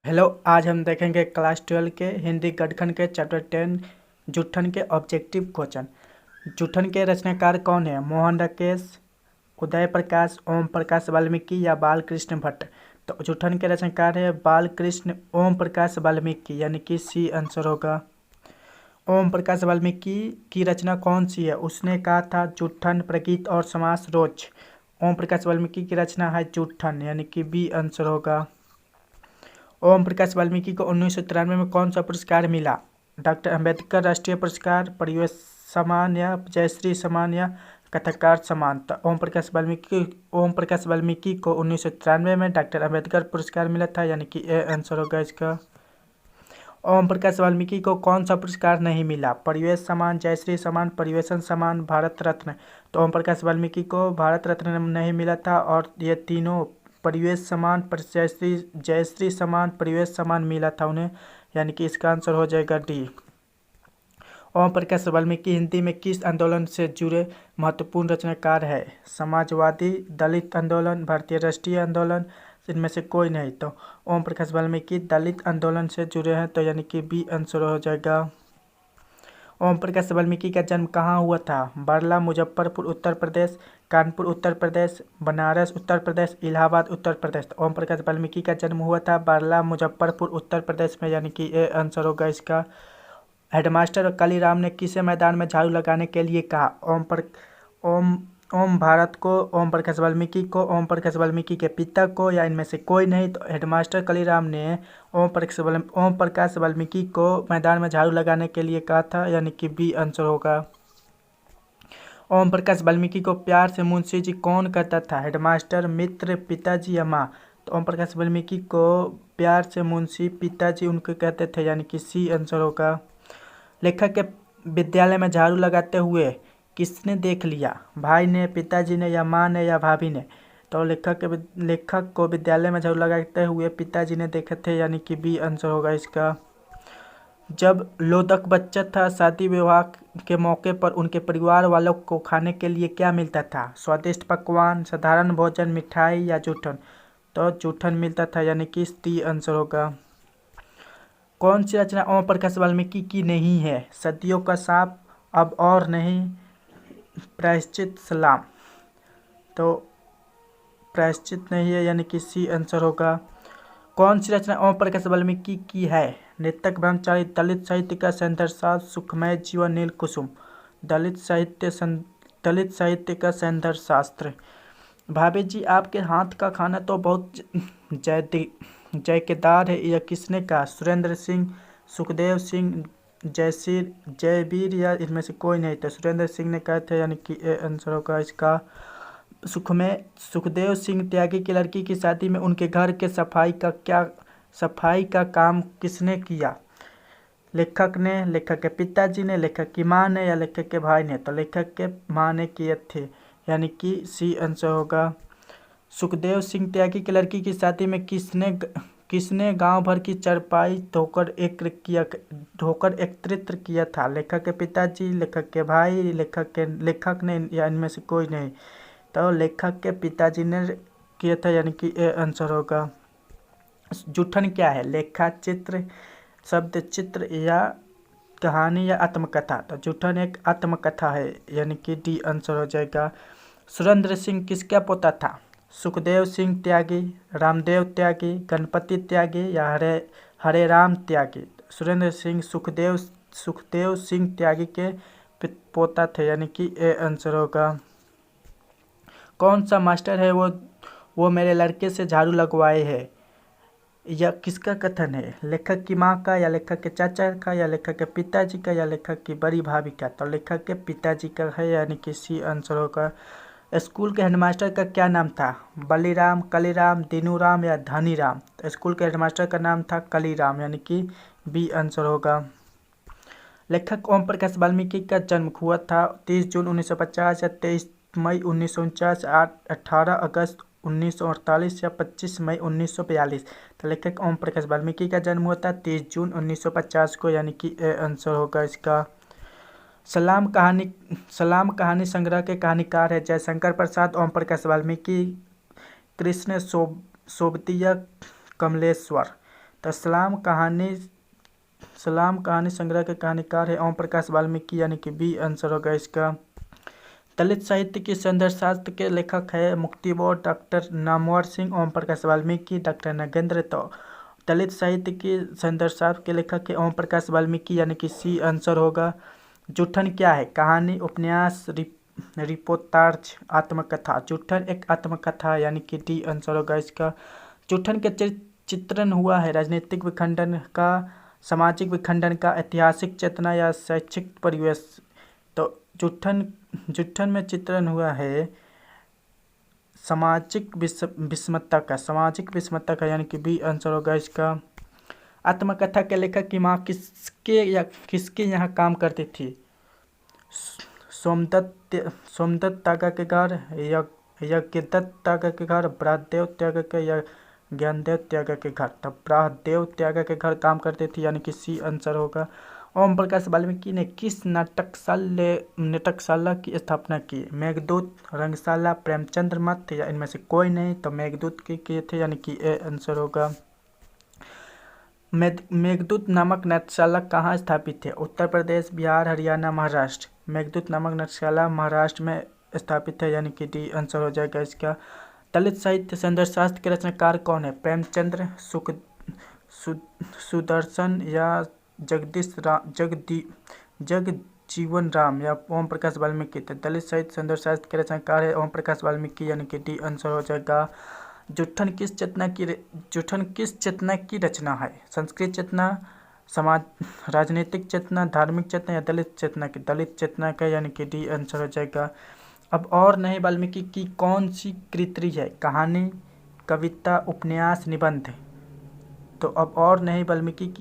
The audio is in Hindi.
हेलो, आज हम देखेंगे क्लास 12 के हिंदी गणखंड के चैप्टर 10 जुट्ठन के ऑब्जेक्टिव क्वेश्चन। जुट्ठन के रचनाकार कौन है? मोहन राकेश, उदय प्रकाश, ओम प्रकाश वाल्मीकि या बालकृष्ण भट्ट। तो जुट्ठन के रचनाकार है बालकृष्ण ओम प्रकाश वाल्मीकि, यानी कि सी आंसर होगा। ओम प्रकाश वाल्मीकि की रचना कौन सी है? उसने कहा था जुट्ठन, प्रगीत और समास रोच। ओम प्रकाश वाल्मीकि की रचना है जुट्ठन, यानी कि बी आंसर होगा। ओम प्रकाश वाल्मीकि को 1993 में कौन सा पुरस्कार मिला? डॉक्टर अंबेडकर राष्ट्रीय पुरस्कार, परिवेश सम्मान या जयश्री सम्मान या कथाकार सम्मान। तो ओम प्रकाश वाल्मीकि को 1993 में डॉक्टर अंबेडकर पुरस्कार मिला था, यानी कि ए आंसर होगा इसका। ओम प्रकाश वाल्मीकि को कौन सा पुरस्कार नहीं मिला? परिवेश सम्मान, जयश्री सम्मान, परिवेशन सम्मान, भारत रत्न। तो ओम प्रकाश वाल्मीकि को भारत रत्न नहीं मिला था और ये तीनों परिवेश सम्मान, जयश्री सम्मान, परिवेश सम्मान मिला था उन्हें, यानी कि इसका आंसर हो जाएगा डी। ओम प्रकाश वाल्मीकि हिंदी में किस आंदोलन से जुड़े महत्वपूर्ण रचनाकार है? समाजवादी, दलित आंदोलन, भारतीय राष्ट्रीय आंदोलन, इनमें से कोई नहीं। तो ओम प्रकाश वाल्मीकि दलित आंदोलन से जुड़े हैं, तो यानी कि बी आंसर हो जाएगा। ओम प्रकाश वाल्मीकि का जन्म कहाँ हुआ था? बारला, मुजफ्फरपुर उत्तर प्रदेश, कानपुर उत्तर प्रदेश, बनारस उत्तर प्रदेश, इलाहाबाद उत्तर प्रदेश। तो ओम प्रकाश वाल्मीकि का जन्म हुआ था बारला, मुजफ्फरपुर उत्तर प्रदेश में, यानी कि ए आंसर होगा इसका। हेडमास्टर कालीराम ने किसे मैदान में झाड़ू लगाने के लिए कहा? ओम भारत को, ओम प्रकाश वाल्मीकि को, ओम प्रकाश वाल्मीकि के पिता को, या इनमें से कोई नहीं। तो हेडमास्टर कालीराम ने ओम प्रकाश वाल्मीकि को मैदान में झाड़ू लगाने के लिए कहा था, यानी कि बी आंसर होगा। ओम प्रकाश वाल्मीकि को प्यार से मुंशी जी कौन कहता था? हेडमास्टर, मित्र, पिताजी या माँ। तो ओम प्रकाश वाल्मीकि को प्यार से मुंशी पिताजी उनको कहते थे, यानी कि सी आंसर होगा। लेखक के विद्यालय में झाड़ू लगाते हुए किसने देख लिया? भाई ने, पिताजी ने या माँ ने या भाभी ने। तो लेखक को विद्यालय में झाड़ू लगाते हुए पिताजी ने देखे थे, यानी कि बी आंसर होगा इसका। जब लोदक बच्चा था, शादी विवाह के मौके पर उनके परिवार वालों को खाने के लिए क्या मिलता था? स्वादिष्ट पकवान, साधारण भोजन, मिठाई या जूठन। तो जूठन मिलता था, यानी कि डी आंसर होगा। कौन सी रचना ओम प्रकाश वाल्मीकि की नहीं है? सदियों का सांप, अब और नहीं, प्रायश्चित, सलाम। तो प्रायश्चित नहीं है, यानी कि सी आंसर होगा। कौन सी रचना ओम प्रकाश वाल्मीकि की है? नृतक ब्रह्मचारी, दलित साहित्य का संदर्भ, सुखमय जीवन, नील कुसुम। दलित साहित्य का संदर्भ शास्त्र। भाभी जी, आपके हाथ का खाना तो बहुत जायकेदार है, यह किसने कहा? सुरेंद्र सिंह, सुखदेव सिंह, जयवीर या इनमें से कोई नहीं। तो सुरेंद्र सिंह ने कहा था, यानी कि ए आंसर होगा इसका। सुखदेव सिंह त्यागी की लड़की की शादी में उनके घर के सफाई का काम किसने किया? लेखक ने, लेखक के पिताजी ने, लेखक की माँ ने या लेखक के भाई ने। तो लेखक के माँ ने किए थे, यानी कि सी आंसर होगा। सुखदेव सिंह त्यागी की लड़की की शादी में किसने गांव भर की चरपाई धोकर एकत्रित किया था? लेखक के पिताजी, लेखक के भाई, लेखक ने या इनमें से कोई नहीं। तो लेखक के पिताजी ने किया था, यानी कि ए आंसर होगा। जूठन क्या है? लेखा, चित्र, शब्द चित्र या कहानी या आत्मकथा। तो जूठन एक आत्मकथा है, यानी कि डी आंसर हो जाएगा। सुरेंद्र सिंह किसका पोता था? सुखदेव सिंह त्यागी, रामदेव त्यागी, गणपति त्यागी या हरे राम त्यागी। सुरेंद्र सिंह सुखदेव सिंह त्यागी के पोता थे, यानी कि ए आंसर होगा। कौन सा मास्टर है वो मेरे लड़के से झाड़ू लगवाए है? यह किसका कथन है? लेखक की माँ का या लेखक के चाचा का या लेखक के पिताजी का या लेखक की बड़ी भाभी का। तो लेखक के पिताजी का है, यानी कि सी आंसर होगा। स्कूल के हेडमास्टर का क्या नाम था? बलीराम, कलीराम, दीनूराम या धनीराम। तो स्कूल के हेडमास्टर का नाम था कलीराम, यानी कि बी आंसर होगा। लेखक ओम प्रकाश वाल्मीकि का जन्म हुआ था 30 जून 1950 या 23 मई 1949, 18 अगस्त 1948 या 25 मई 1942। तो लेखक ओम प्रकाश वाल्मीकि का जन्म हुआ था 30 जून 1950 को, यानी कि ए आंसर होगा इसका। सलाम कहानी संग्रह के कहानीकार है जयशंकर प्रसाद, ओम प्रकाश वाल्मीकि, कृष्ण सोबतिया, कमलेश्वर। तो सलाम कहानी संग्रह के कहानीकार है ओम प्रकाश वाल्मीकि, यानी कि बी आंसर होगा इसका। दलित साहित्य की सौंदर्य शास्त्र के लेखक है मुक्तिबोध, डॉक्टर नामवर सिंह, ओम प्रकाश वाल्मीकि, डॉक्टर नगेंद्र। तो दलित साहित्य की सौंदर्य शास्त्र के लेखक है ओम प्रकाश वाल्मीकि, यानी कि सी आंसर होगा। जूठन क्या है? कहानी, उपन्यास, रिपोर्ताज, आत्मकथा। जूठन एक आत्मकथा, यानी कि डी आंसर होगा इसका। जूठन के चित्रण हुआ है राजनीतिक विखंडन का, सामाजिक विखंडन का, ऐतिहासिक चेतना या शैक्षिक परिवेश। तो जूठन में चित्रण हुआ है सामाजिक विषमता का, यानी कि बी आंसर होगा इसका। आत्मकथा के लेखक की माँ किसके यहाँ काम करती थी? सोमदत्त तागा के घर, यज्ञदत्त तागा के घर, ब्राहदेव त्यागा के या ज्ञानदेव त्यागा के घर। तब ब्राहदेव त्यागा के घर काम करते थे, यानी कि सी आंसर होगा। ओम प्रकाश वाल्मीकि ने किस नाटकशाला की स्थापना की? मेघदूत, रंगशाला, प्रेमचंद्र मठ या इनमें से कोई नहीं। तो मेघदूत की किए थे, यानी कि ए आंसर होगा। मेघदूत नामक नाट्यशाला कहाँ स्थापित है? उत्तर प्रदेश, बिहार, हरियाणा, महाराष्ट्र। मेघदूत नामक नाट्यशाला महाराष्ट्र में स्थापित है, यानी कि डी आंसर हो जाएगा इसका। दलित साहित्य सौंदर्य शास्त्र के रचनाकार कौन है? प्रेमचंद्र, सुदर्शन या जगजीवन राम या ओम प्रकाश वाल्मीकि। दलित साहित्य सौंदर्य शास्त्र के रचनाकार है ओम प्रकाश वाल्मीकि, यानी कि डी आंसर हो जाएगा। जूठन किस चेतना की रचना है? संस्कृत चेतना, समाज राजनीतिक चेतना, धार्मिक चेतना या दलित चेतना का, यानी कि डी आंसर हो जाएगा। अब और नहीं वाल्मीकि की कौन सी कृति है? कहानी, कविता, उपन्यास, निबंध। तो अब और नहीं वाल्मीकि